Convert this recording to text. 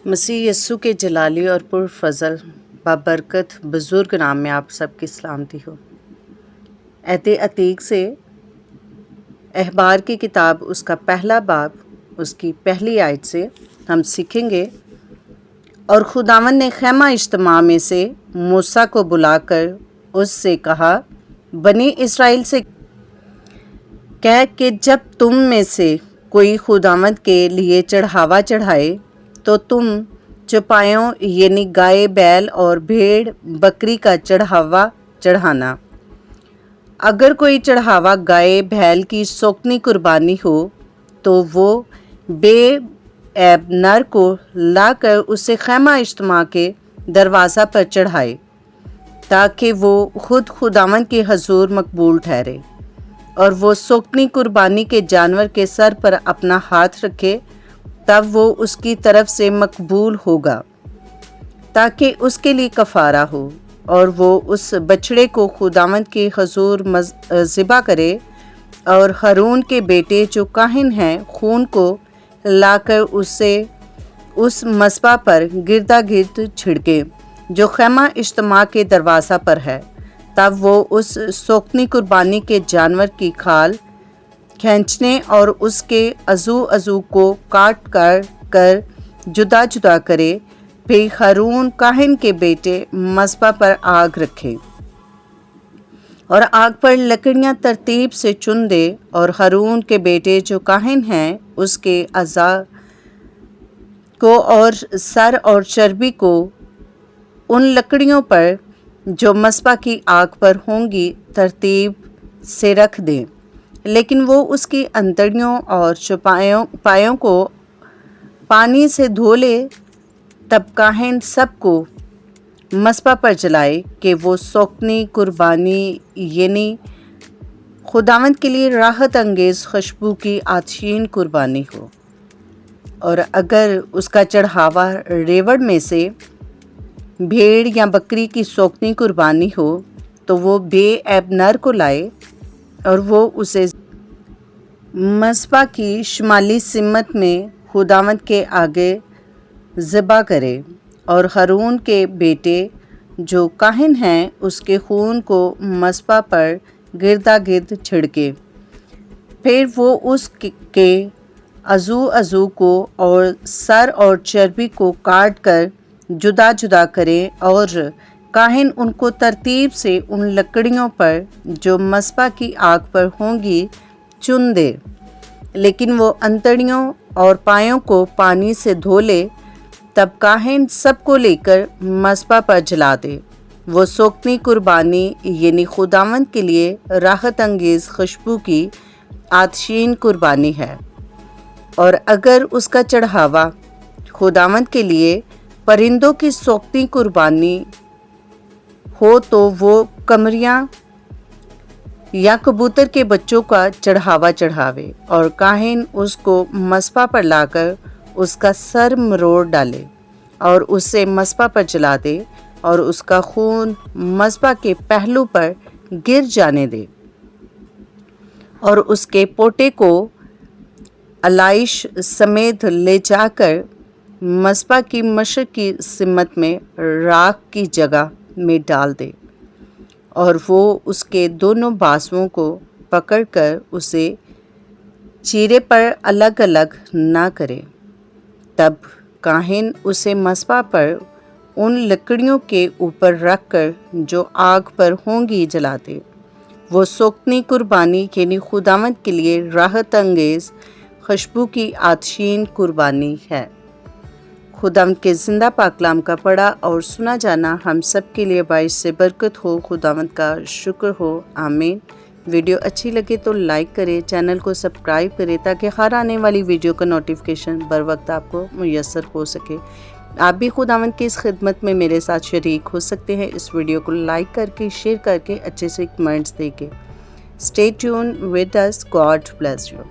مسیح یسوع کے جلالی اور پرفضل بابرکت بزرگ نام میں آپ سب کی سلامتی ہو۔ عہد عتیق سے احبار کی کتاب اس کا پہلا باب اس کی پہلی آیت سے ہم سیکھیں گے، اور خداوند نے خیمہ اجتماع میں سے موسیٰ کو بلا کر اس سے کہا، بنی اسرائیل سے کہہ کہ جب تم میں سے کوئی خداوند کے لیے چڑھاوا چڑھائے تو تم چوپایوں یعنی گائے بیل اور بھیڑ بکری کا چڑھاوا چڑھانا۔ اگر کوئی چڑھاوا گائے بھیل کی سوکنی قربانی ہو تو وہ بے عیب نر کو لا کر اسے خیمہ اجتماع کے دروازہ پر چڑھائے، تاکہ وہ خود خداوند کے حضور مقبول ٹھہرے، اور وہ سوکنی قربانی کے جانور کے سر پر اپنا ہاتھ رکھے، تب وہ اس کی طرف سے مقبول ہوگا تاکہ اس کے لیے کفارہ ہو، اور وہ اس بچڑے کو خداوند کے حضور ذبح کرے، اور ہارون کے بیٹے جو کاہن ہیں خون کو لا کر اسے اس مذبح پر گردا گرد چھڑکے جو خیمہ اجتماع کے دروازہ پر ہے۔ تب وہ اس سوکنی قربانی کے جانور کی کھال کھینچنے اور اس کے عضو کو کاٹ کر جدا جدا کرے، پھر ہارون کاہن کے بیٹے مذبح پر آگ رکھے اور آگ پر لکڑیاں ترتیب سے چن دے، اور ہارون کے بیٹے جو کاہن ہیں اس کے اعضاء کو اور سر اور چربی کو ان لکڑیوں پر جو مذبح کی آگ پر ہوں گی ترتیب سے رکھ دیں، لیکن وہ اس کی انتڑیوں اور چوپایوں کو پانی سے دھو لے۔ تب کاہن سب کو مذبح پر جلائے کہ وہ سوکنی قربانی یعنی خداوند کے لیے راحت انگیز خوشبو کی آتشین قربانی ہو۔ اور اگر اس کا چڑھاوا ریوڑ میں سے بھیڑ یا بکری کی سوکنی قربانی ہو تو وہ بے عیب نر کو لائے، اور وہ اسے مذبح کی شمالی سمت میں خداوند کے آگے ذبح کرے، اور ہارون کے بیٹے جو کاہن ہیں اس کے خون کو مذبح پر گردا گرد چھڑکے، پھر وہ اس کے عضو کو اور سر اور چربی کو کاٹ کر جدا جدا کرے، اور کاہن ان کو ترتیب سے ان لکڑیوں پر جو مذبح کی آگ پر ہوں گی چن دے، لیکن وہ انتڑیوں اور پایوں کو پانی سے دھو لے۔ تب کاہن سب کو لے کر مذبح پر جلا دے، وہ سوکنی قربانی یعنی خداوند کے لیے راحت انگیز خوشبو کی آتشین قربانی ہے۔ اور اگر اس کا چڑھاوا خداوند کے لیے پرندوں کی سوکنی قربانی ہو تو وہ قمریاں یا کبوتر کے بچوں کا چڑھاوا چڑھاوے، اور کاہن اس کو مذبح پر لا کر اس کا سر مروڑ ڈالے اور اسے مذبح پر جلا دے، اور اس کا خون مذبح کے پہلو پر گر جانے دے، اور اس کے پوٹے کو علائش سمیت لے جا کر مذبح کی مشرق کی سمت میں راکھ کی جگہ میں ڈال دے، اور وہ اس کے دونوں بازوؤں کو پکڑ کر اسے چیرے پر الگ الگ نہ کرے۔ تب کاہن اسے مذبح پر ان لکڑیوں کے اوپر رکھ کر جو آگ پر ہوں گی جلا دے، وہ سوکنی قربانی یعنی خداوند کے لیے راحت انگیز خوشبو کی آتشین قربانی ہے۔ خداوند کے زندہ پاک کلام کا پڑھا اور سنا جانا ہم سب کے لیے باعث سے برکت ہو۔ خداوند کا شکر ہو، آمین۔ ویڈیو اچھی لگے تو لائک کرے، چینل کو سبسکرائب کرے تاکہ ہر آنے والی ویڈیو کا نوٹیفیکیشن بر وقت آپ کو میسر ہو سکے۔ آپ بھی خداوند کی اس خدمت میں میرے ساتھ شریک ہو سکتے ہیں، اس ویڈیو کو لائک کر کے، شیئر کر کے، اچھے سے کمنٹس دے کے۔ Stay tuned with us. God bless you.